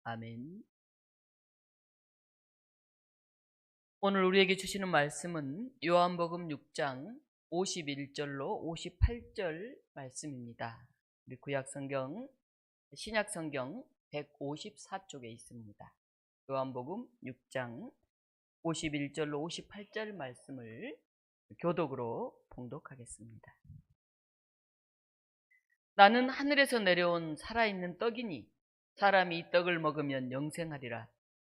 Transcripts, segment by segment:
아멘. 오늘 우리에게 주시는 말씀은 요한복음 6장 51절로 58절 말씀입니다. 우리 구약성경, 신약성경 154쪽에 있습니다. 요한복음 6장 51절로 58절 말씀을 교독으로 봉독하겠습니다. 나는 하늘에서 내려온 살아있는 떡이니 사람이 이 떡을 먹으면 영생하리라.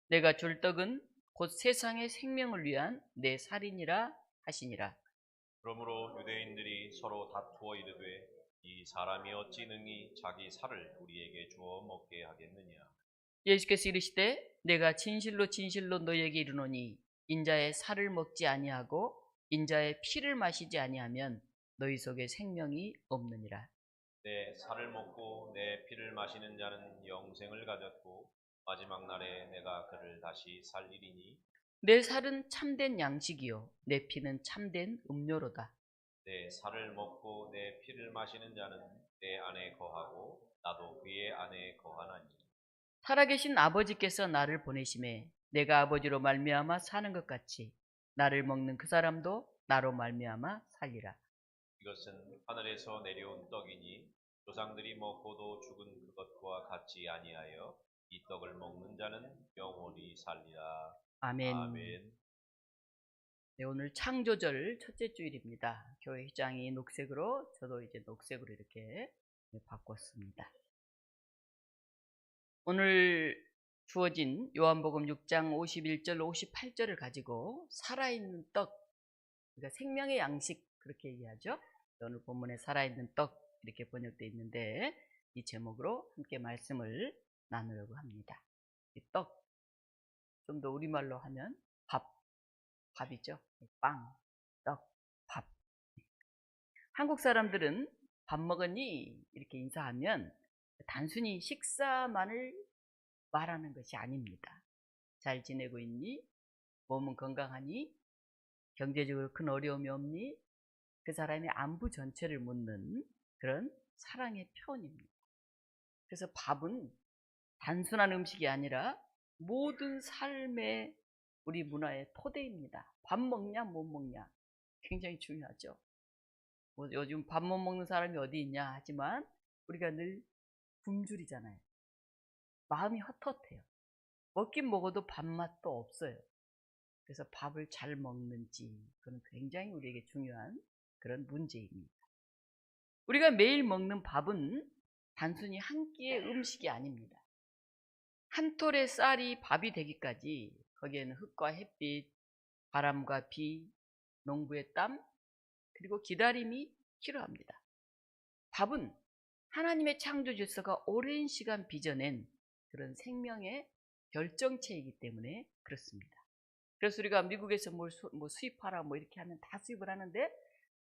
내가 줄 떡은 곧 세상의 생명을 위한 내 살이니라 하시니라. 그러므로 유대인들이 서로 다투어 이르되 이 사람이 어찌 능히 자기 살을 우리에게 주어 먹게 하겠느냐. 예수께서 이르시되 내가 진실로 진실로 너희에게 이르노니 인자의 살을 먹지 아니하고 인자의 피를 마시지 아니하면 너희 속에 생명이 없느니라. 내 살을 먹고 내 피를 마시는 자는 영생을 가졌고 마지막 날에 내가 그를 다시 살리리니 내 살은 참된 양식이요 내 피는 참된 음료로다. 내 살을 먹고 내 피를 마시는 자는 내 안에 거하고 나도 그의 안에 거하나니. 살아계신 아버지께서 나를 보내심에 내가 아버지로 말미암아 사는 것 같이 나를 먹는 그 사람도 나로 말미암아 살리라. 이것은 하늘에서 내려온 떡이니 조상들이 먹고도 죽은 그것과 같지 아니하여 이 떡을 먹는 자는 영원히 살리라. 아멘. 아멘. 네, 오늘 창조절 첫째 주일입니다. 교회 휘장이 녹색으로 저도 이제 녹색으로 이렇게 바꿨습니다. 오늘 주어진 요한복음 6장 51절 58절을 가지고 살아있는 떡, 그러니까 생명의 양식 그렇게 얘기하죠. 오늘 본문에 살아있는 떡 이렇게 번역되어 있는데 이 제목으로 함께 말씀을 나누려고 합니다. 이 떡, 좀 더 우리말로 하면 밥이죠. 빵, 떡, 밥. 한국 사람들은 밥 먹었니? 이렇게 인사하면 단순히 식사만을 말하는 것이 아닙니다. 잘 지내고 있니? 몸은 건강하니? 경제적으로 큰 어려움이 없니? 그 사람의 안부 전체를 묻는 그런 사랑의 표현입니다. 그래서 밥은 단순한 음식이 아니라 모든 삶의 우리 문화의 토대입니다. 밥 먹냐 못 먹냐 굉장히 중요하죠. 뭐 요즘 밥 못 먹는 사람이 어디 있냐 하지만 우리가 늘 굶주리잖아요. 마음이 헛헛해요. 먹긴 먹어도 밥맛도 없어요. 그래서 밥을 잘 먹는지 그건 굉장히 우리에게 중요한 그런 문제입니다. 우리가 매일 먹는 밥은 단순히 한 끼의 음식이 아닙니다. 한 톨의 쌀이 밥이 되기까지 거기에는 흙과 햇빛, 바람과 비, 농부의 땀, 그리고 기다림이 필요합니다. 밥은 하나님의 창조 질서가 오랜 시간 빚어낸 그런 생명의 결정체이기 때문에 그렇습니다. 그래서 우리가 미국에서 뭘 수입하라 뭐 이렇게 하면 다 수입을 하는데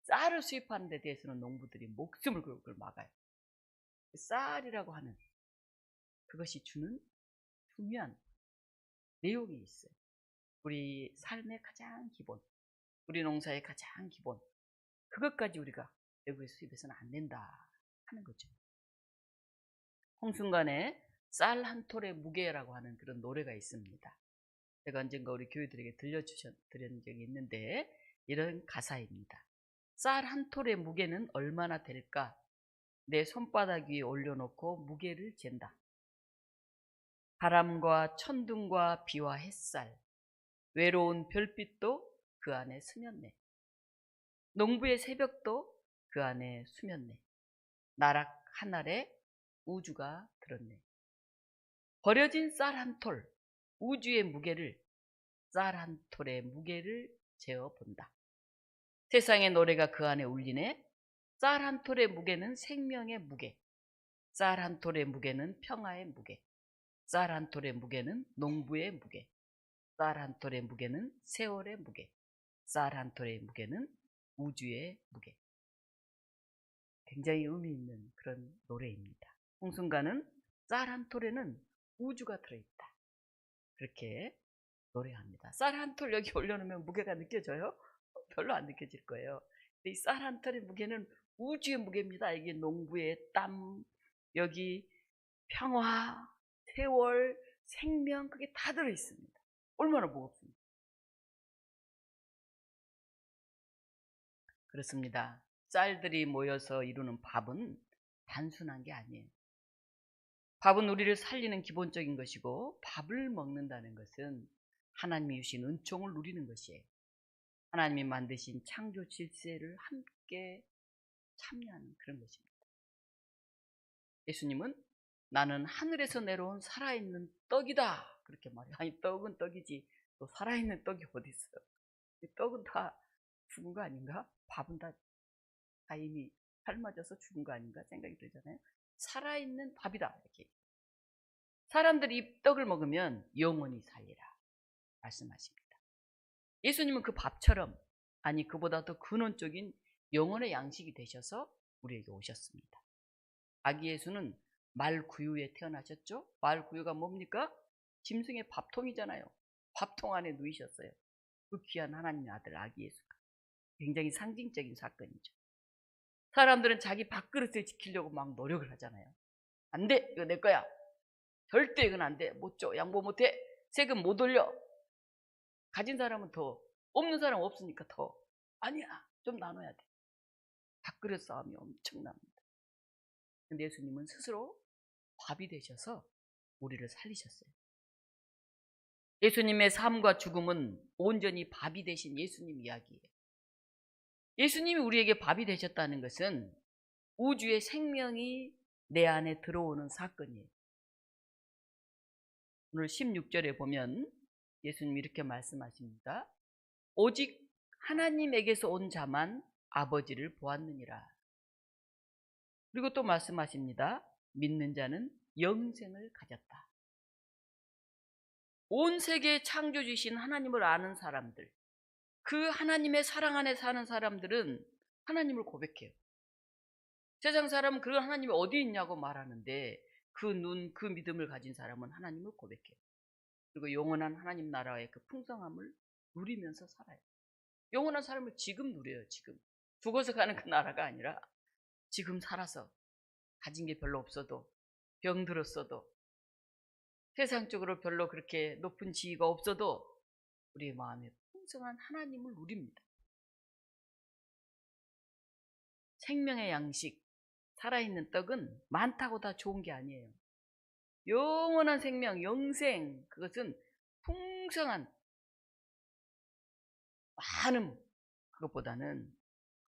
쌀을 수입하는 데 대해서는 농부들이 목숨을 걸고 그걸 막아요. 쌀이라고 하는 그것이 주는 중요한 내용이 있어요. 우리 삶의 가장 기본, 우리 농사의 가장 기본, 그것까지 우리가 외국에 수입해서는 안 된다 하는 거죠. 홍순관의 쌀 한 톨의 무게라고 하는 그런 노래가 있습니다. 제가 언젠가 우리 교회들에게 들려드린 적이 있는데 이런 가사입니다. 쌀 한 톨의 무게는 얼마나 될까? 내 손바닥 위에 올려놓고 무게를 잰다. 바람과 천둥과 비와 햇살, 외로운 별빛도 그 안에 스며네. 농부의 새벽도 그 안에 수면네. 나락 하늘에 우주가 들었네. 버려진 쌀 한 톨, 우주의 무게를, 쌀 한 톨의 무게를 재어본다. 세상의 노래가 그 안에 울리네. 쌀 한 톨의 무게는 생명의 무게, 쌀 한 톨의 무게는 평화의 무게, 쌀 한 톨의 무게는 농부의 무게, 쌀 한 톨의 무게는 세월의 무게, 쌀 한 톨의 무게는 우주의 무게. 굉장히 의미 있는 그런 노래입니다. 홍순가는 쌀 한 톨에는 우주가 들어있다. 그렇게 노래합니다. 쌀 한 톨 여기 올려놓으면 무게가 느껴져요? 별로 안 느껴질 거예요. 이 쌀 한 톨의 무게는 우주의 무게입니다. 이게 농부의 땀, 여기 평화, 세월, 생명 그게 다 들어있습니다. 얼마나 무겁습니까? 그렇습니다. 쌀들이 모여서 이루는 밥은 단순한 게 아니에요. 밥은 우리를 살리는 기본적인 것이고, 밥을 먹는다는 것은 하나님이 주신 은총을 누리는 것이에요. 하나님이 만드신 창조 질서를 함께 참여하는 그런 것입니다. 예수님은 나는 하늘에서 내려온 살아있는 떡이다 그렇게 말해요. 아니, 떡은 떡이지 또 살아있는 떡이 어디 있어요? 떡은 다 죽은 거 아닌가? 밥은 다 이미 삶아져서 죽은 거 아닌가 생각이 들잖아요. 살아있는 밥이다 이렇게. 사람들이 이 떡을 먹으면 영원히 살리라 말씀하십니다. 예수님은 그 밥처럼, 아니 그보다 더 근원적인 영혼의 양식이 되셔서 우리에게 오셨습니다. 아기 예수는 말구유에 태어나셨죠. 말구유가 뭡니까? 짐승의 밥통이잖아요. 밥통 안에 누이셨어요. 그 귀한 하나님의 아들 아기 예수가. 굉장히 상징적인 사건이죠. 사람들은 자기 밥그릇을 지키려고 막 노력을 하잖아요. 안 돼, 이거 내 거야. 절대 이건 안 돼. 못 줘, 양보 못 해. 세금 못 올려. 가진 사람은 더, 없는 사람 없으니까 더. 아니야, 좀 나눠야 돼. 밥그릇 싸움이 엄청납니다. 근데 예수님은 스스로 밥이 되셔서 우리를 살리셨어요. 예수님의 삶과 죽음은 온전히 밥이 되신 예수님 이야기예요. 예수님이 우리에게 밥이 되셨다는 것은 우주의 생명이 내 안에 들어오는 사건이에요. 오늘 16절에 보면 예수님이 이렇게 말씀하십니다. 오직 하나님에게서 온 자만 아버지를 보았느니라. 그리고 또 말씀하십니다. 믿는 자는 영생을 가졌다. 온 세계의 창조주신 하나님을 아는 사람들, 그 하나님의 사랑 안에 사는 사람들은 하나님을 고백해요. 세상 사람은 그 하나님이 어디 있냐고 말하는데 그 눈, 그 믿음을 가진 사람은 하나님을 고백해요. 그리고 영원한 하나님 나라의 그 풍성함을 누리면서 살아요. 영원한 삶을 지금 누려요. 지금 죽어서 가는 그 나라가 아니라 지금 살아서 가진 게 별로 없어도, 병 들었어도, 세상적으로 별로 그렇게 높은 지위가 없어도 우리의 마음에 풍성한 하나님을 누립니다. 생명의 양식, 살아있는 떡은 많다고 다 좋은 게 아니에요. 영원한 생명, 영생, 그것은 풍성한 많은 그것보다는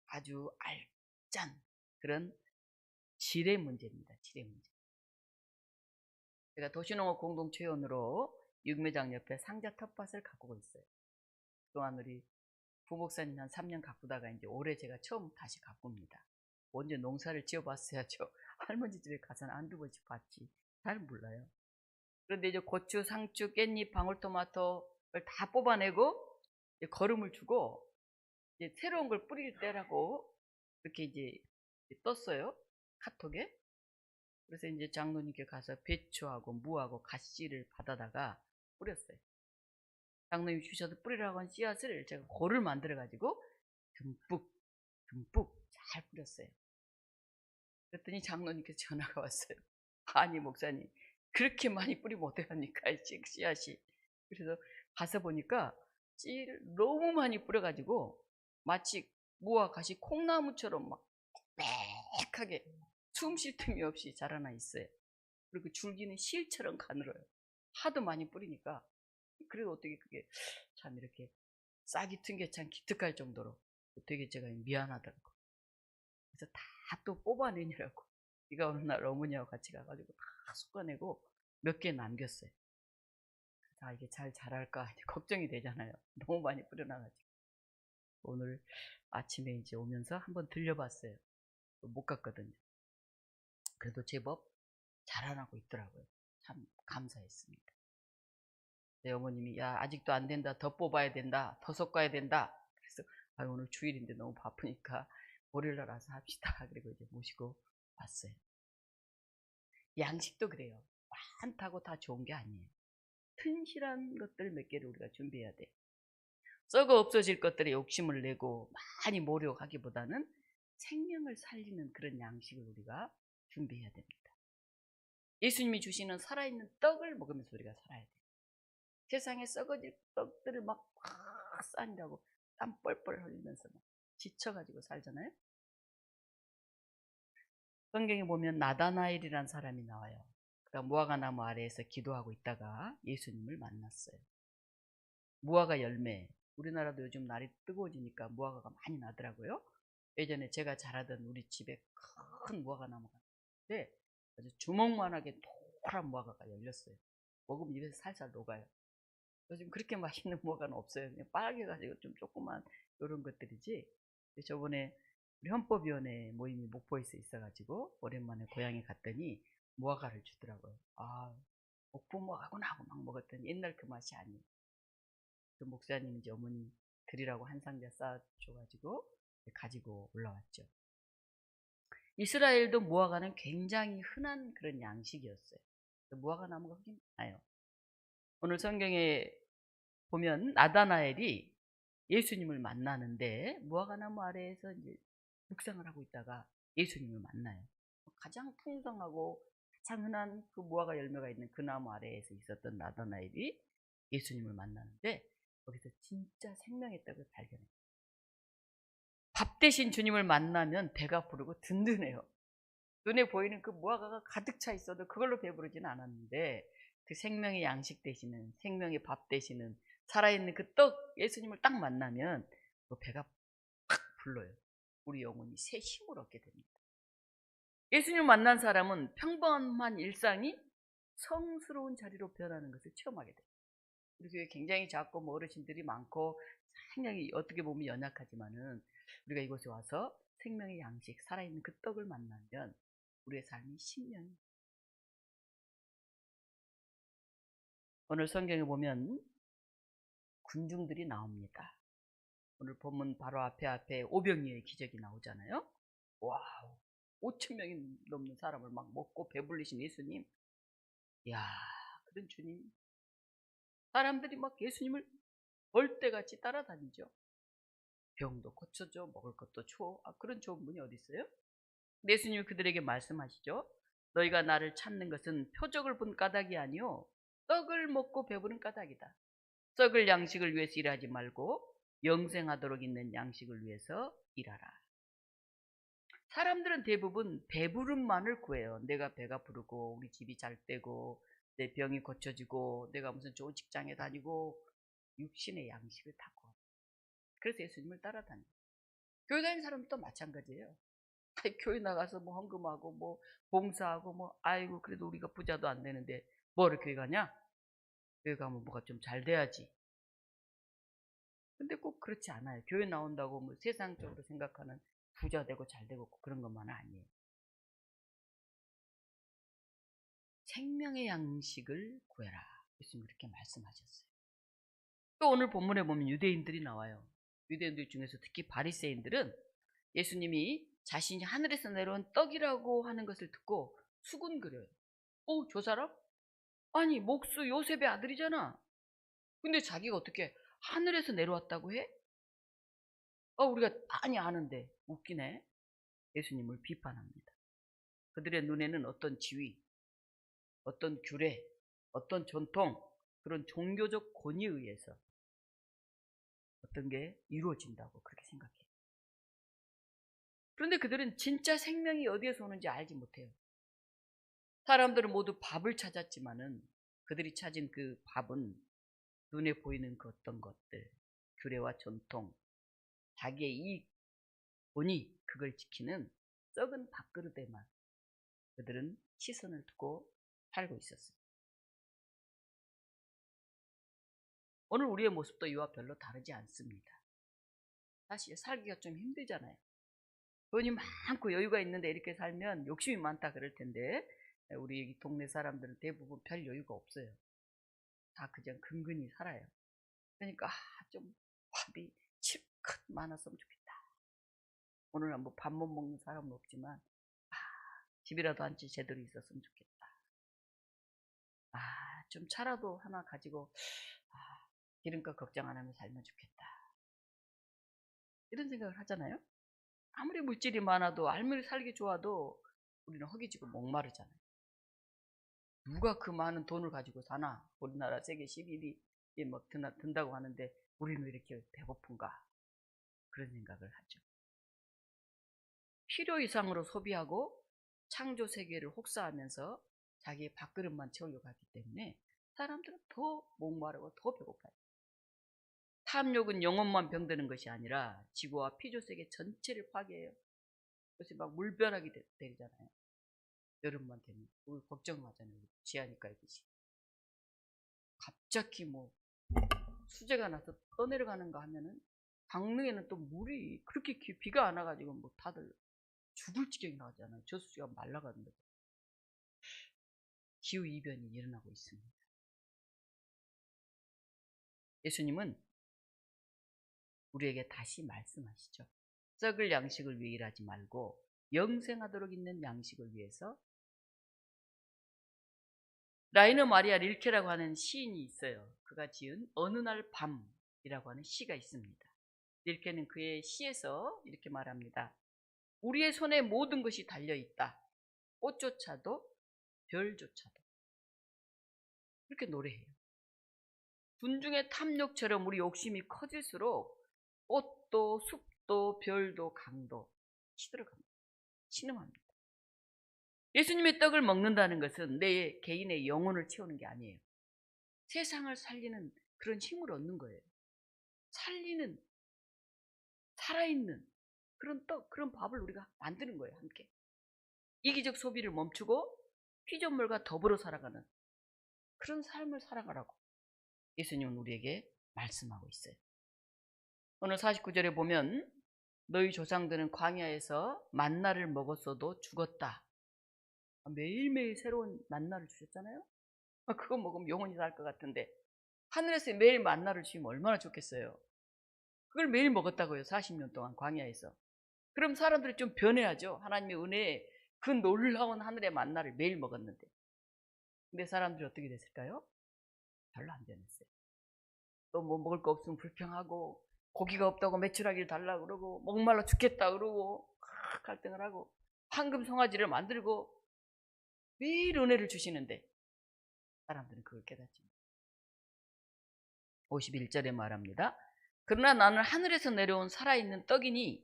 아주 알짠 그런 질의 문제입니다. 질의 문제. 제가 도시농업 공동체원으로 육매장 옆에 상자 텃밭을 가꾸고 있어요. 그동안 우리 부목사님 한 3년 가꾸다가 이제 올해 제가 처음 다시 가꿉니다. 언제 농사를 지어봤어야죠. 할머니 집에 가서는 한두 번씩 봤지. 잘 몰라요. 그런데 이제 고추, 상추, 깻잎, 방울토마토를 다 뽑아내고 이제 거름을 주고 이제 새로운 걸 뿌릴 때라고 이렇게 이제 떴어요. 카톡에. 그래서 이제 장로님께 가서 배추하고 무하고 갓씨를 받아다가 뿌렸어요. 장로님이 주셔서 뿌리라고 한 씨앗을 제가 골을 만들어 가지고 듬뿍 잘 뿌렸어요. 그랬더니 장로님께서 전화가 왔어요. 아니 목사님 그렇게 많이 뿌리면 어떡합니까 씨앗이. 그래서 가서 보니까 씨를 너무 많이 뿌려가지고 마치 무와 갓이 콩나무처럼 막 빽하게 숨 쉴 틈이 없이 자라나 있어요. 그리고 줄기는 실처럼 가늘어요. 하도 많이 뿌리니까. 그래도 어떻게 그게 참 이렇게 싹이 튼 게 참 기특할 정도로 되게 제가 미안하더라고. 그래서 다 또 뽑아내느라고 비가 오는 날 어머니하고 같이 가가지고 다 솎아내고 몇 개 남겼어요. 다 이게 잘 자랄까 걱정이 되잖아요. 너무 많이 뿌려놔가지고. 오늘 아침에 이제 오면서 한번 들려봤어요. 못 갔거든요. 그래도 제법 자라나고 있더라고요. 참 감사했습니다. 내 어머님이 야 아직도 안 된다, 더 뽑아야 된다, 더 솎아야 된다. 그래서 오늘 주일인데 너무 바쁘니까 월요일날 와서 합시다. 그리고 이제 모시고 왔어요. 양식도 그래요. 많다고 다 좋은 게 아니에요. 튼실한 것들 몇 개를 우리가 준비해야 돼. 썩어 없어질 것들에 욕심을 내고 많이 모욕하기보다는 생명을 살리는 그런 양식을 우리가 준비해야 됩니다. 예수님이 주시는 살아있는 떡을 먹으면서 우리가 살아야 돼요. 세상에 썩어질 떡들을 막 싸니라고 땀 뻘뻘 흘리면서 막 지쳐가지고 살잖아요. 성경에 보면 나다나엘이라는 사람이 나와요. 그가 무화과 나무 아래에서 기도하고 있다가 예수님을 만났어요. 무화과 열매, 우리나라도 요즘 날이 뜨거워지니까 무화과가 많이 나더라고요. 예전에 제가 자라던 우리 집에 큰 무화과 나무가 있는데 아주 주먹만하게 노란 무화과가 열렸어요. 먹으면 입에서 살살 녹아요. 요즘 그렇게 맛있는 무화과는 없어요. 그냥 빨개가지고 좀 조그만 이런 것들이지. 저번에 우리 헌법위원회 모임이 목포에서 있어가지고 오랜만에 고향에 갔더니 무화과를 주더라고요. 아, 목포 무화과구나 하고 막 먹었더니 옛날 그 맛이 아니에요. 그 목사님인지 어머니 드리라고 한 상자 싸줘가지고 가지고 올라왔죠. 이스라엘도 무화과는 굉장히 흔한 그런 양식이었어요. 무화과 나무가 흔히 많아요. 오늘 성경에 보면 나다나엘이 예수님을 만나는데 무화과 나무 아래에서 이제 묵상을 하고 있다가 예수님을 만나요. 가장 풍성하고 가장 흔한 그 무화과 열매가 있는 그 나무 아래에서 있었던 나다나엘이 예수님을 만나는데 거기서 진짜 생명의 떡을 발견해요. 밥 대신 주님을 만나면 배가 부르고 든든해요. 눈에 보이는 그 무화과가 가득 차 있어도 그걸로 배부르지는 않았는데 그 생명의 양식 되시는 생명의 밥 되시는 살아있는 그 떡 예수님을 딱 만나면 그 배가 팍 불러요. 우리 영혼이 새 힘을 얻게 됩니다. 예수님을 만난 사람은 평범한 일상이 성스러운 자리로 변하는 것을 체험하게 돼요. 우리 교회 굉장히 작고 뭐 어르신들이 많고 굉장히 어떻게 보면 연약하지만은 우리가 이곳에 와서 생명의 양식 살아있는 그 떡을 만나면 우리의 삶이 신명이. 오늘 성경에 보면 군중들이 나옵니다. 오늘 본문 바로 앞에 오병이어의 기적이 나오잖아요. 와우, 5천 명이 넘는 사람을 막 먹고 배불리신 예수님. 이야, 그런 주님. 사람들이 막 예수님을 벌떼같이 따라다니죠. 병도 고쳐줘, 먹을 것도 줘. 그런 좋은 분이 어디 있어요? 예수님이 그들에게 말씀하시죠. 너희가 나를 찾는 것은 표적을 본 까닭이 아니요 떡을 먹고 배부른 까닭이다. 썩을 양식을 위해서 일하지 말고 영생하도록 있는 양식을 위해서 일하라. 사람들은 대부분 배부름만을 구해요. 내가 배가 부르고 우리 집이 잘 되고 내 병이 고쳐지고 내가 무슨 좋은 직장에 다니고 육신의 양식을 다 구해요. 그래서 예수님을 따라다녀요. 교회 다니는 사람도 마찬가지예요. 교회 나가서 뭐 헌금하고 뭐 봉사하고 뭐 아이고 그래도 우리가 부자도 안 되는데 뭐를 교회 가냐? 교회 가면 뭐가 좀 잘 돼야지. 근데 꼭 그렇지 않아요. 교회 나온다고 뭐 세상적으로 생각하는 부자 되고 잘 되고 그런 것만은 아니에요. 생명의 양식을 구해라. 예수님 그렇게 말씀하셨어요. 또 오늘 본문에 보면 유대인들이 나와요. 유대인들 중에서 특히 바리새인들은 예수님이 자신이 하늘에서 내려온 떡이라고 하는 것을 듣고 수군거려요. 저 사람? 아니 목수 요셉의 아들이잖아. 근데 자기가 어떻게 하늘에서 내려왔다고 해? 우리가 많이 아는데 웃기네. 예수님을 비판합니다. 그들의 눈에는 어떤 지위, 어떤 규례, 어떤 전통, 그런 종교적 권위에 의해서 어떤 게 이루어진다고 그렇게 생각해요. 그런데 그들은 진짜 생명이 어디에서 오는지 알지 못해요. 사람들은 모두 밥을 찾았지만은 그들이 찾은 그 밥은 눈에 보이는 그 어떤 것들, 규례와 전통, 자기의 이익, 본의 그걸 지키는 썩은 밥그릇에만 그들은 시선을 두고 살고 있었어요. 오늘 우리의 모습도 이와 별로 다르지 않습니다. 사실 살기가 좀 힘들잖아요. 돈이 많고 여유가 있는데 이렇게 살면 욕심이 많다 그럴 텐데 우리 동네 사람들은 대부분 별 여유가 없어요. 다 그냥 근근히 살아요. 그러니까 좀 밥이 실컷 많았으면 좋겠다. 오늘은 뭐 밥 못 먹는 사람은 없지만 집이라도 한 채 제대로 있었으면 좋겠다. 좀 차라도 하나 가지고 기름값 걱정 안 하면 살면 좋겠다. 이런 생각을 하잖아요. 아무리 물질이 많아도 아무리 살기 좋아도 우리는 허기지고 목마르잖아요. 누가 그 많은 돈을 가지고 사나? 우리나라 세계 11위에 막 든다고 하는데 우리는 왜 이렇게 배고픈가? 그런 생각을 하죠. 필요 이상으로 소비하고 창조 세계를 혹사하면서 자기의 밥그릇만 채우려고 하기 때문에 사람들은 더 목마르고 더 배고파요. 탐욕은 영혼만 병드는 것이 아니라 지구와 피조 세계 전체를 파괴해요. 그래서 막 물벼락이 내리잖아요. 여름만 되면 우리 걱정하잖아요. 지하니까 이것이 갑자기 뭐 수재가 나서 떠내려가는가 하면은 강릉에는 또 물이 그렇게 비가 안 와가지고 뭐 다들 죽을 지경이 나잖아요. 저수지가 말라가는데 기후 이변이 일어나고 있습니다. 예수님은 우리에게 다시 말씀하시죠. 썩을 양식을 위해 일하지 말고 영생하도록 있는 양식을 위해서. 라이너 마리아 릴케라고 하는 시인이 있어요. 그가 지은 어느 날 밤이라고 하는 시가 있습니다. 릴케는 그의 시에서 이렇게 말합니다. 우리의 손에 모든 것이 달려있다. 꽃조차도 별조차도. 이렇게 노래해요. 군중의 탐욕처럼 우리 욕심이 커질수록 꽃도 숲도 별도 강도 시들어갑니다. 신음합니다. 예수님의 떡을 먹는다는 것은 내 개인의 영혼을 채우는 게 아니에요. 세상을 살리는 그런 힘을 얻는 거예요. 살리는, 살아있는 그런 떡, 그런 밥을 우리가 만드는 거예요. 함께. 이기적 소비를 멈추고 피조물과 더불어 살아가는 그런 삶을 살아가라고 예수님은 우리에게 말씀하고 있어요. 오늘 49절에 보면 너희 조상들은 광야에서 만나를 먹었어도 죽었다. 매일매일 새로운 만나를 주셨잖아요. 그거 먹으면 영원히 살 것 같은데 하늘에서 매일 만나를 주시면 얼마나 좋겠어요. 그걸 매일 먹었다고요. 40년 동안 광야에서. 그럼 사람들이 좀 변해야죠. 하나님의 은혜에 그 놀라운 하늘의 만나를 매일 먹었는데. 근데 사람들이 어떻게 됐을까요? 별로 안 변했어요. 또 뭐 먹을 거 없으면 불평하고 고기가 없다고 메추라기를 달라고 그러고 목말라 죽겠다 그러고 갈등을 하고 황금 송아지를 만들고 매일 은혜를 주시는데 사람들은 그걸 깨닫지 못해요. 51절에 말합니다. 그러나 나는 하늘에서 내려온 살아있는 떡이니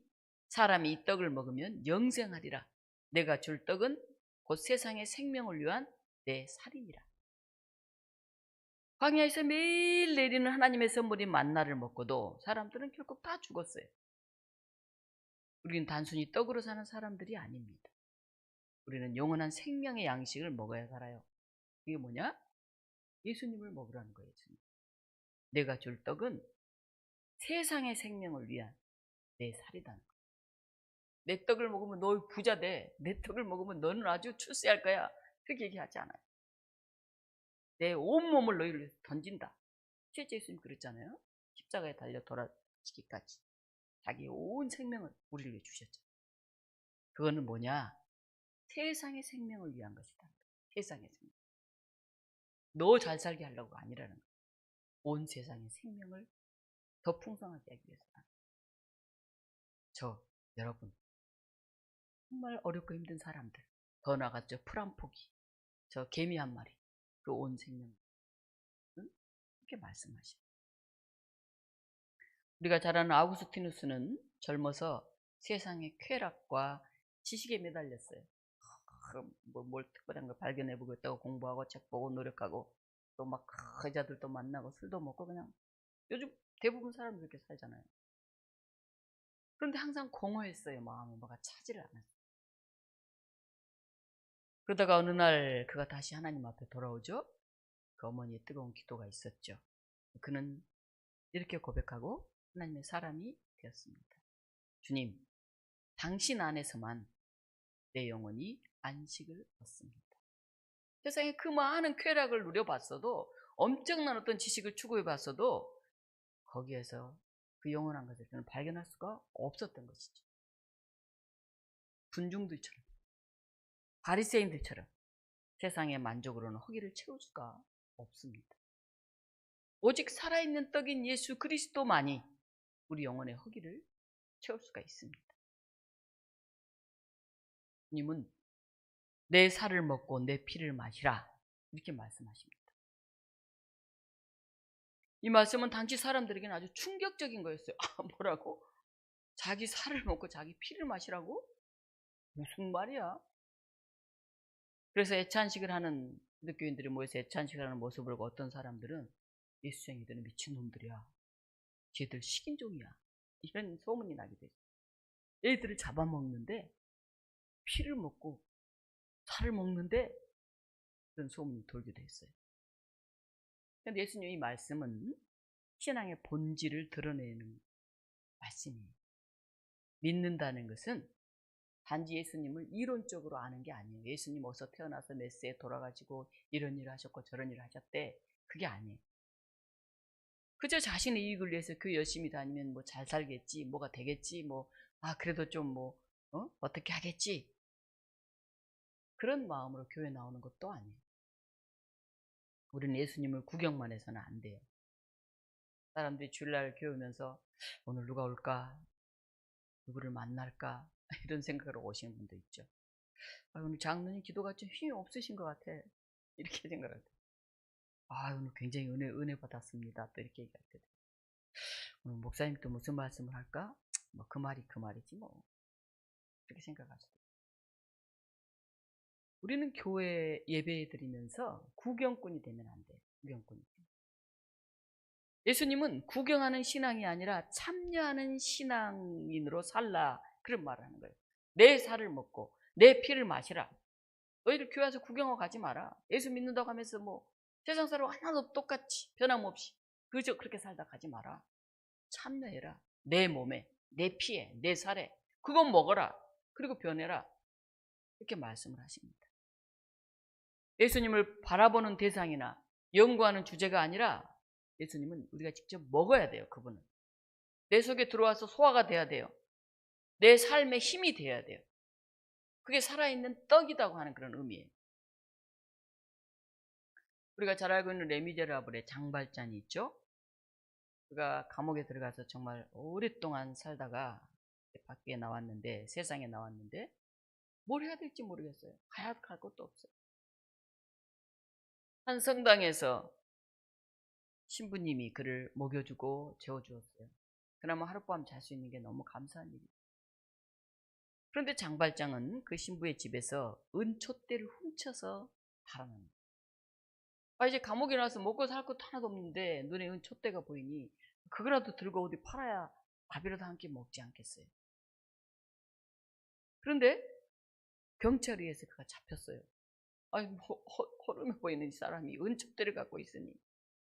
사람이 이 떡을 먹으면 영생하리라. 내가 줄 떡은 곧 세상의 생명을 위한 내 살이니라. 광야에서 매일 내리는 하나님의 선물인 만나를 먹고도 사람들은 결국 다 죽었어요. 우리는 단순히 떡으로 사는 사람들이 아닙니다. 우리는 영원한 생명의 양식을 먹어야 살아요. 이게 뭐냐? 예수님을 먹으라는 거예요. 예수님. 내가 줄 떡은 세상의 생명을 위한 내 살이다는 거예요. 내 떡을 먹으면 너 부자 돼. 내 떡을 먹으면 너는 아주 출세할 거야. 그렇게 얘기하지 않아요. 내 온몸을 너희를 위해서 던진다. 실제 예수님 그랬잖아요. 십자가에 달려 돌아지기까지 자기의 온 생명을 우리를 위해 주셨죠. 그거는 뭐냐? 세상의 생명을 위한 것이다. 세상의 생명. 너 잘 살게 하려고 아니라는 거예요. 온 세상의 생명을 더 풍성하게 하기 위해서다. 여러분 정말 어렵고 힘든 사람들, 더 나아갔죠. 풀 한 포기, 저 개미 한 마리, 그 온 생명. 이렇게 말씀하시죠. 우리가 잘 아는 아우구스티누스는 젊어서 세상의 쾌락과 지식에 매달렸어요. 뭘 특별한 걸 발견해보고 있다고 공부하고 책 보고 노력하고 또 막 여자들도 만나고 술도 먹고 그냥 요즘 대부분 사람들 이렇게 살잖아요. 그런데 항상 공허했어요. 마음에 뭐가 차지를 않았어요. 그러다가 어느 날 그가 다시 하나님 앞에 돌아오죠. 그 어머니의 뜨거운 기도가 있었죠. 그는 이렇게 고백하고 하나님의 사람이 되었습니다. 주님, 당신 안에서만 내 영혼이 안식을 얻습니다. 세상에 그 많은 쾌락을 누려봤어도 엄청난 어떤 지식을 추구해봤어도 거기에서 그 영원한 것을 저는 발견할 수가 없었던 것이죠. 군중들처럼 바리새인들처럼 세상의 만족으로는 허기를 채울 수가 없습니다. 오직 살아있는 떡인 예수 그리스도만이 우리 영혼의 허기를 채울 수가 있습니다. 주님은 내 살을 먹고 내 피를 마시라 이렇게 말씀하십니다. 이 말씀은 당시 사람들에게는 아주 충격적인 거였어요. 아, 뭐라고? 자기 살을 먹고 자기 피를 마시라고? 무슨 말이야? 그래서 애찬식을 하는 기독교인들이 모여서 애찬식을 하는 모습을 보고 어떤 사람들은 예수쟁이들은 미친놈들이야. 쟤들 식인종이야. 이런 소문이 나기도 했어요. 애들을 잡아먹는데 피를 먹고 살을 먹는데 그런 소문이 돌기도 했어요. 그런데 예수님의 이 말씀은 신앙의 본질을 드러내는 말씀이에요. 믿는다는 것은 단지 예수님을 이론적으로 아는 게 아니에요. 예수님 어디서 태어나서 몇 세에 돌아가시고 이런 일을 하셨고 저런 일을 하셨대. 그게 아니에요. 그저 자신의 이익을 위해서 교회 열심히 다니면 뭐 잘 살겠지, 뭐가 되겠지, 뭐, 그래도 좀 뭐, 어떻게 하겠지. 그런 마음으로 교회 나오는 것도 아니에요. 우리는 예수님을 구경만 해서는 안 돼요. 사람들이 주일날 교회 오면서 오늘 누가 올까? 누구를 만날까? 이런 생각으로 오시는 분도 있죠. 오늘 장로님 기도가 좀 힘이 없으신 것 같아. 이렇게 생각할 때. 오늘 굉장히 은혜 받았습니다. 또 이렇게 얘기할 때. 오늘 목사님 또 무슨 말씀을 할까? 뭐 그 말이지 뭐. 그렇게 생각할 수도 있어요. 우리는 교회 예배 드리면서 구경꾼이 되면 안 돼요. 구경꾼이. 예수님은 구경하는 신앙이 아니라 참여하는 신앙인으로 살라. 그런 말을 하는 거예요. 내 살을 먹고 내 피를 마시라. 너희들 교회 와서 구경하고 가지 마라. 예수 믿는다고 하면서 뭐 세상 사람 하나도 똑같이 변함없이 그저 그렇게 살다 가지 마라. 참여해라. 내 몸에, 내 피에, 내 살에 그건 먹어라. 그리고 변해라. 이렇게 말씀을 하십니다. 예수님을 바라보는 대상이나 연구하는 주제가 아니라 예수님은 우리가 직접 먹어야 돼요. 그분은. 내 속에 들어와서 소화가 돼야 돼요. 내 삶에 힘이 돼야 돼요. 그게 살아있는 떡이라고 하는 그런 의미예요. 우리가 잘 알고 있는 레미제라블의 장발잔이 있죠. 그가 감옥에 들어가서 정말 오랫동안 살다가 밖에 나왔는데, 세상에 나왔는데 뭘 해야 될지 모르겠어요. 갈 것도 없어요. 한 성당에서 신부님이 그를 먹여주고 재워주었어요. 그나마 하룻밤 잘 수 있는 게 너무 감사한 일이에요. 그런데 장발장은 그 신부의 집에서 은촛대를 훔쳐서 달아납니다. 이제 감옥에 나와서 먹고 살 것도 하나도 없는데 눈에 은촛대가 보이니 그거라도 들고 어디 팔아야 밥이라도 한 끼 먹지 않겠어요. 그런데 경찰에 의해서 그가 잡혔어요. 허름해 보이는 이 사람이 은촛대를 갖고 있으니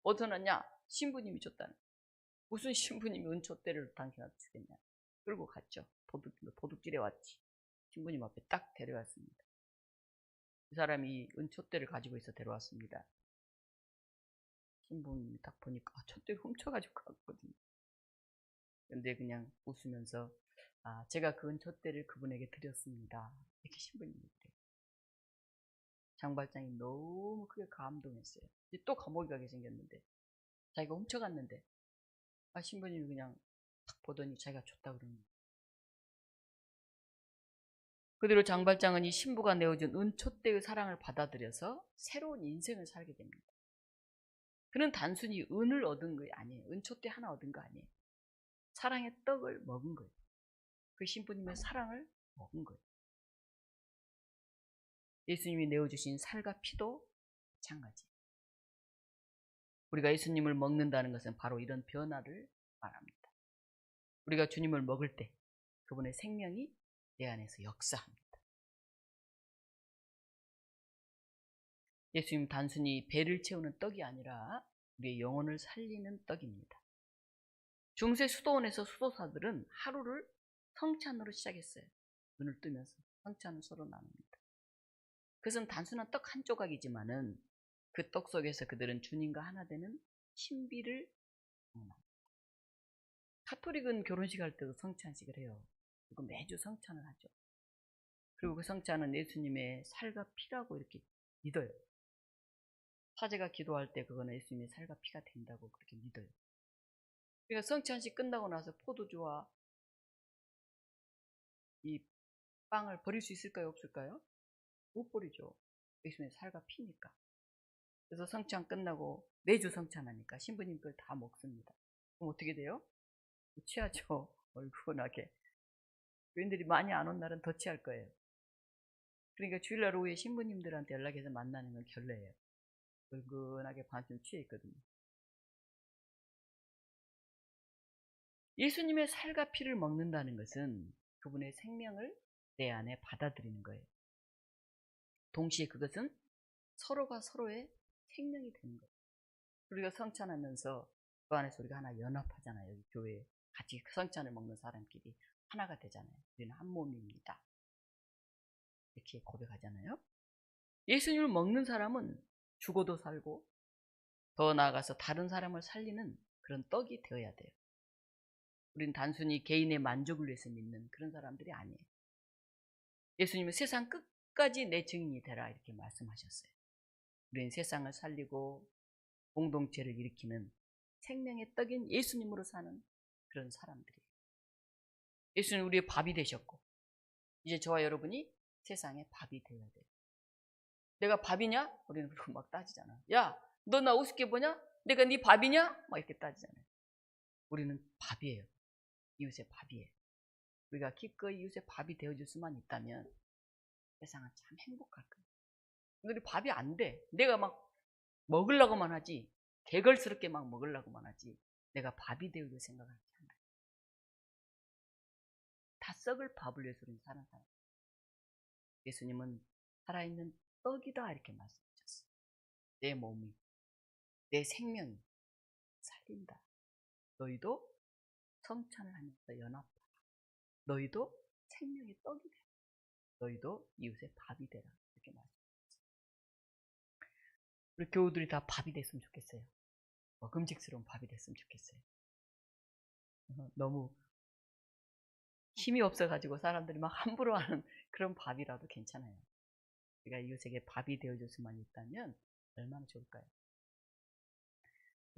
어디서 났냐? 신부님이 줬다는. 무슨 신부님이 은촛대를 당신한테 주겠냐? 끌고 갔죠. 도둑질해 왔지. 신부님 앞에 딱 데려왔습니다. 그 사람이 은촛대를 가지고 있어 데려왔습니다. 신부님이 딱 보니까 촛대를 훔쳐가지고 갔거든요. 근데 그냥 웃으면서 제가 그 은촛대를 그분에게 드렸습니다. 이렇게 신부님이 그래요. 장발장이 너무 크게 감동했어요. 이제 또 감옥에 가게 생겼는데 자기가 훔쳐갔는데 신부님이 그냥 딱 보더니 자기가 줬다 그러는 거예요. 그대로 장발장은 이 신부가 내어준 은촛대의 사랑을 받아들여서 새로운 인생을 살게 됩니다. 그는 단순히 은을 얻은 거 아니에요. 은촛대 하나 얻은 거 아니에요. 사랑의 떡을 먹은 거예요. 그 신부님의 사랑을 먹은 거예요. 예수님이 내어주신 살과 피도 마찬가지예요. 우리가 예수님을 먹는다는 것은 바로 이런 변화를 말합니다. 우리가 주님을 먹을 때 그분의 생명이 내 안에서 역사합니다. 예수님 단순히 배를 채우는 떡이 아니라 우리의 영혼을 살리는 떡입니다. 중세 수도원에서 수도사들은 하루를 성찬으로 시작했어요. 눈을 뜨면서 성찬을 서로 나눕니다. 그것은 단순한 떡 한 조각이지만은 그 떡 속에서 그들은 주님과 하나 되는 신비를 경험합니다. 카톨릭은 결혼식 할 때도 성찬식을 해요. 그리고 매주 성찬을 하죠. 그리고 그 성찬은 예수님의 살과 피라고 이렇게 믿어요. 사제가 기도할 때 그거는 예수님의 살과 피가 된다고 그렇게 믿어요. 그러니까 성찬식 끝나고 나서 포도주와 이 빵을 버릴 수 있을까요? 없을까요? 못 버리죠. 예수님의 살과 피니까. 그래서 성찬 끝나고 매주 성찬하니까 신부님 걸 다 먹습니다. 그럼 어떻게 돼요? 취하죠. 얼큰하게. 교인들이 많이 안 온 날은 더 취할 거예요. 그러니까 주일날 오후에 신부님들한테 연락해서 만나는 건 결례예요. 얼큰하게 반쯤 취해 있거든요. 예수님의 살과 피를 먹는다는 것은 그분의 생명을 내 안에 받아들이는 거예요. 동시에 그것은 서로가 서로의 생명이 되는 거예요. 우리가 성찬하면서 그 안에서 우리가 하나 연합하잖아요. 여기 교회에 같이 성찬을 먹는 사람끼리 하나가 되잖아요. 우리는 한 몸입니다. 이렇게 고백하잖아요. 예수님을 먹는 사람은 죽어도 살고 더 나아가서 다른 사람을 살리는 그런 떡이 되어야 돼요. 우리는 단순히 개인의 만족을 위해서 믿는 그런 사람들이 아니에요. 예수님은 세상 끝까지 내 증인이 되라 이렇게 말씀하셨어요. 우리는 세상을 살리고 공동체를 일으키는 생명의 떡인 예수님으로 사는 그런 사람들이에요. 예수님은 우리의 밥이 되셨고 이제 저와 여러분이 세상의 밥이 되어야 돼요. 내가 밥이냐? 우리는 그러고 막 따지잖아. 야, 너 나 우습게 보냐? 내가 네 밥이냐? 막 이렇게 따지잖아요. 우리는 밥이에요. 이웃의 밥이에요. 우리가 기꺼이 이웃의 밥이 되어줄 수만 있다면 세상은 참 행복할 거예요. 우리 밥이 안 돼. 내가 막 먹으려고만 하지. 개걸스럽게 막 먹으려고만 하지. 내가 밥이 되어줄 생각을 하지 않아요. 다 썩을 밥을 위해서 우리는 사는 사람. 예수님은 살아있는 떡이다 이렇게 말씀하셨어요. 내 몸이, 내 생명이 살린다. 너희도 성찬을 하면서 연합하라. 너희도 생명의 떡이 되라. 너희도 이웃의 밥이 되라. 이렇게 말씀하셨어요. 우리 교우들이 다 밥이 됐으면 좋겠어요. 먹음직스러운 밥이 됐으면 좋겠어요. 너무 힘이 없어가지고 사람들이 막 함부로 하는 그런 밥이라도 괜찮아요. 우리가 이웃에게 밥이 되어줄 수만 있다면 얼마나 좋을까요?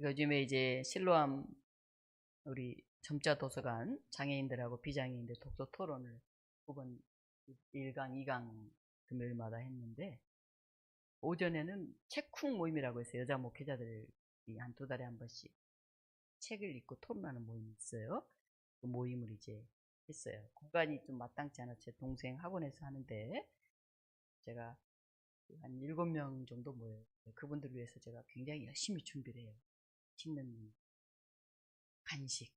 요즘에 이제 실로암 우리 점자 도서관 장애인들하고 비장애인들 독서 토론을 9번 1강, 2강 금요일마다 했는데 오전에는 책쿵 모임이라고 해서 여자 목회자들이 한 2달에 한 번씩 책을 읽고 토론하는 모임이 있어요. 그 모임을 이제 했어요. 공간이 좀 마땅치 않아 제 동생 학원에서 하는데 제가 한 7명 정도 모여요. 그분들을 위해서 제가 굉장히 열심히 준비를 해요. 맛있는 간식.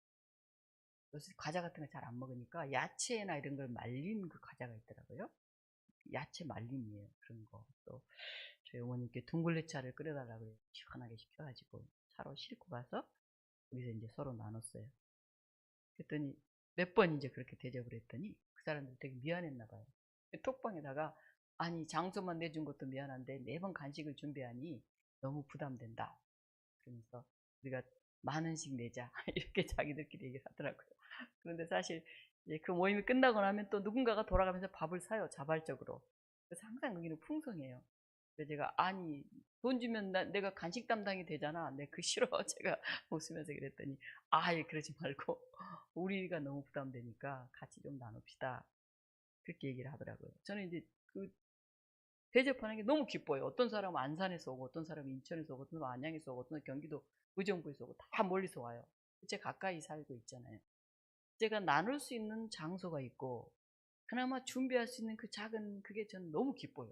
요새 과자 같은 거 잘 안 먹으니까 야채나 이런 걸 말린 그 과자가 있더라고요. 야채 말림이에요. 그런 거. 또 저희 어머님께 둥글레차를 끓여달라고 시원하게 시켜가지고 차로 싣고 가서 거기서 이제 서로 나눴어요. 그랬더니 몇 번 이제 그렇게 대접을 했더니 그 사람들 되게 미안했나 봐요. 톡방에다가 아니 장소만 내준 것도 미안한데 매번 간식을 준비하니 너무 부담된다. 그러면서 우리가 많은씩 내자 이렇게 자기들끼리 얘기를 하더라고요. 그런데 사실 이제 그 모임이 끝나고 나면 또 누군가가 돌아가면서 밥을 사요. 자발적으로. 그래서 항상 여기는 풍성해요. 그래서 제가 아니 돈 주면 내가 간식 담당이 되잖아. 내 그 싫어. 제가 웃으면서 그랬더니 예, 그러지 말고 우리가 너무 부담되니까 같이 좀 나눕시다. 그렇게 얘기를 하더라고요. 저는 이제 그 대접하는 게 너무 기뻐요. 어떤 사람은 안산에서 오고 어떤 사람은 인천에서 오고 어떤 사람은 안양에서 오고 어떤 사람은 경기도 의정부에서 오고 다 멀리서 와요. 제가 가까이 살고 있잖아요. 제가 나눌 수 있는 장소가 있고 그나마 준비할 수 있는 그 작은 그게 저는 너무 기뻐요.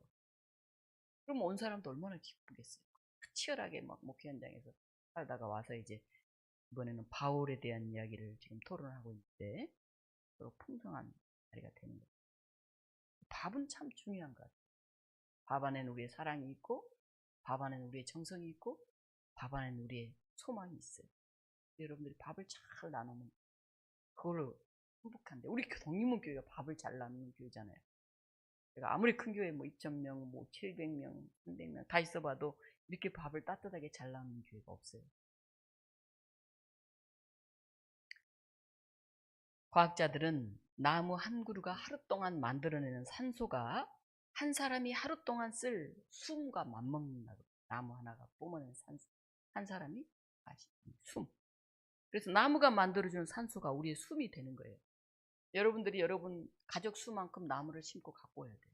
그럼 온 사람도 얼마나 기쁘겠어요. 치열하게 막 목회 현장에서 살다가 와서 이제 이번에는 바울에 대한 이야기를 지금 토론하고 있는데 서로 풍성한 자리가 되는 거예요. 밥은 참 중요한 것 같아요. 밥 안에는 우리의 사랑이 있고 밥 안에는 우리의 정성이 있고 밥 안에는 우리의 소망이 있어요. 여러분들이 밥을 잘 나누면 그걸로 행복한데 우리 동리문교회가 밥을 잘 나누는 교회잖아요. 제가 아무리 큰 교회 뭐 2,000명, 뭐 700명, 300명 다 있어봐도 이렇게 밥을 따뜻하게 잘 나누는 교회가 없어요. 과학자들은 나무 한 그루가 하루 동안 만들어내는 산소가 한 사람이 하루 동안 쓸 숨과 맞먹는다고. 나무 하나가 뿜어내는 산소. 한 사람이 숨. 그래서 나무가 만들어주는 산소가 우리의 숨이 되는 거예요. 여러분들이 여러분 가족 수만큼 나무를 심고 갖고 와야 돼요.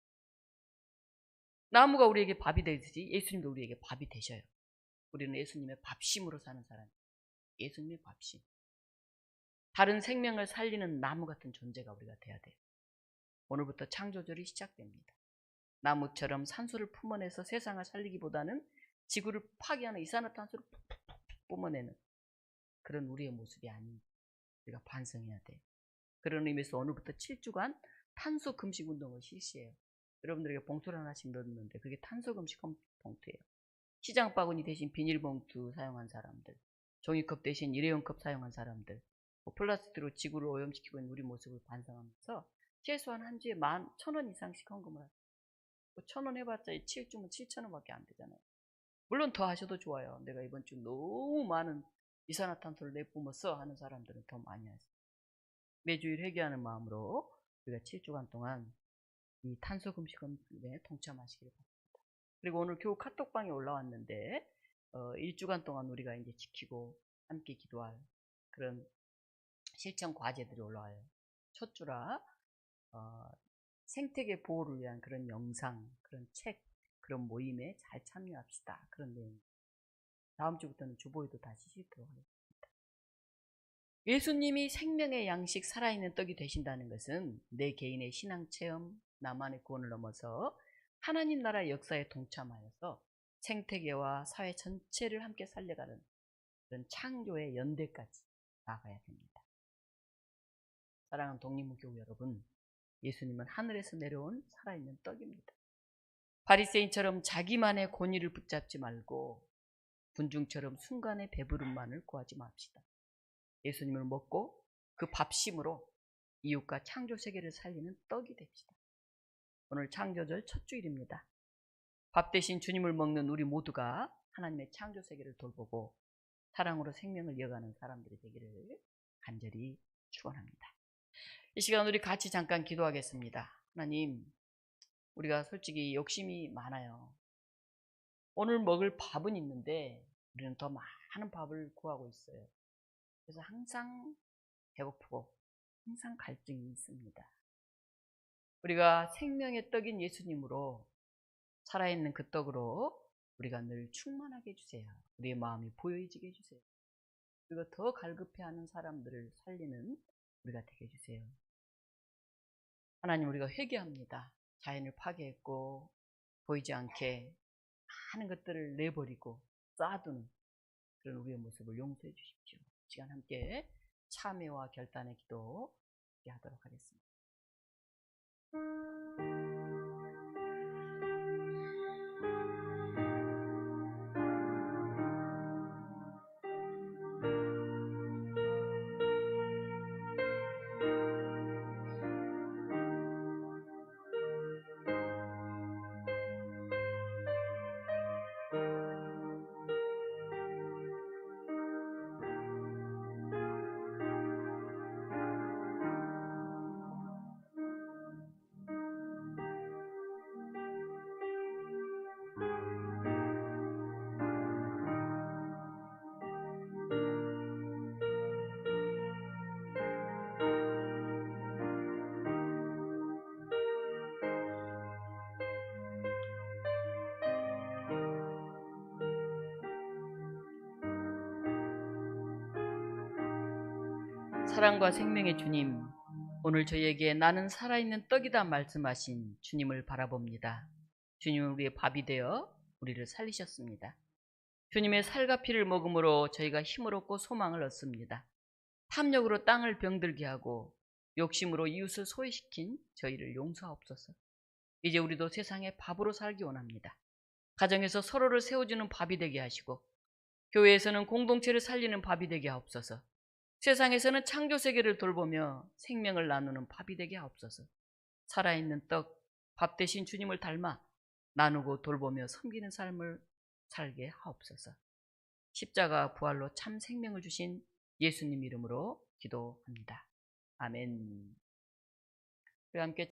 나무가 우리에게 밥이 되듯이 예수님도 우리에게 밥이 되셔요. 우리는 예수님의 밥심으로 사는 사람. 예수님의 밥심. 다른 생명을 살리는 나무 같은 존재가 우리가 돼야 돼요. 오늘부터 창조절이 시작됩니다. 나무처럼 산소를 품어내서 세상을 살리기보다는 지구를 파괴하는 이산화탄소를 푹푹푹 뿜어내는 그런 우리의 모습이 아닌 우리가 반성해야 돼요. 그런 의미에서 오늘부터 7주간 탄소 금식 운동을 실시해요. 여러분들에게 봉투를 하나씩 넣었는데 그게 탄소 금식 봉투예요. 시장 바구니 대신 비닐봉투 사용한 사람들, 종이컵 대신 일회용컵 사용한 사람들, 플라스틱으로 지구를 오염시키고 있는 우리 모습을 반성하면서 최소한 한 주에 1,000원 이상씩 헌금을 하세요. 1,000원 해봤자 7주면 7,000원밖에 안 되잖아요. 물론 더 하셔도 좋아요. 내가 이번 주 너무 많은 이산화탄소를 내뿜었어 하는 사람들은 더 많이 하세요. 매주일 회개하는 마음으로 우리가 7주간 동안 이 탄소 금식에 동참하시기를 바랍니다. 그리고 오늘 교우 카톡방에 올라왔는데 1주간 동안 우리가 이제 지키고 함께 기도할 그런 실천 과제들이 올라와요. 첫 주라 생태계 보호를 위한 그런 영상, 그런 책, 그런 모임에 잘 참여합시다. 그런 내용. 다음 주부터는 주보에도 다시 실도록 하겠습니다. 예수님이 생명의 양식 살아있는 떡이 되신다는 것은 내 개인의 신앙 체험, 나만의 구원을 넘어서 하나님 나라의 역사에 동참하여서 생태계와 사회 전체를 함께 살려가는 그런 창조의 연대까지 나아가야 됩니다. 사랑하는 독립무교우 여러분, 예수님은 하늘에서 내려온 살아있는 떡입니다. 바리새인처럼 자기만의 권위를 붙잡지 말고 군중처럼 순간의 배부름만을 구하지 맙시다. 예수님을 먹고 그 밥심으로 이웃과 창조 세계를 살리는 떡이 됩시다. 오늘 창조절 첫 주일입니다. 밥 대신 주님을 먹는 우리 모두가 하나님의 창조 세계를 돌보고 사랑으로 생명을 이어가는 사람들이 되기를 간절히 축원합니다. 이 시간 우리 같이 잠깐 기도하겠습니다. 하나님, 우리가 솔직히 욕심이 많아요. 오늘 먹을 밥은 있는데 우리는 더 많은 밥을 구하고 있어요. 그래서 항상 배고프고 항상 갈등이 있습니다. 우리가 생명의 떡인 예수님으로 살아있는 그 떡으로 우리가 늘 충만하게 해주세요. 우리의 마음이 보여지게 해주세요. 우리가 더 갈급해하는 사람들을 살리는 우리가 되게 해주세요. 하나님, 우리가 회개합니다. 자연을 파괴했고 보이지 않게 많은 것들을 내버리고 쌓아두는 그런 우리의 모습을 용서해 주십시오. 이 시간 함께 참회와 결단의 기도 하도록 하겠습니다. 사랑과 생명의 주님, 오늘 저희에게 나는 살아있는 떡이다 말씀하신 주님을 바라봅니다. 주님은 우리의 밥이 되어 우리를 살리셨습니다. 주님의 살과 피를 먹음으로 저희가 힘을 얻고 소망을 얻습니다. 탐욕으로 땅을 병들게 하고 욕심으로 이웃을 소외시킨 저희를 용서하옵소서. 이제 우리도 세상의 밥으로 살기 원합니다. 가정에서 서로를 세워주는 밥이 되게 하시고 교회에서는 공동체를 살리는 밥이 되게 하옵소서. 세상에서는 창조 세계를 돌보며 생명을 나누는 밥이 되게 하옵소서. 살아있는 떡, 밥 대신 주님을 닮아 나누고 돌보며 섬기는 삶을 살게 하옵소서. 십자가 부활로 참 생명을 주신 예수님 이름으로 기도합니다. 아멘. 우리 함께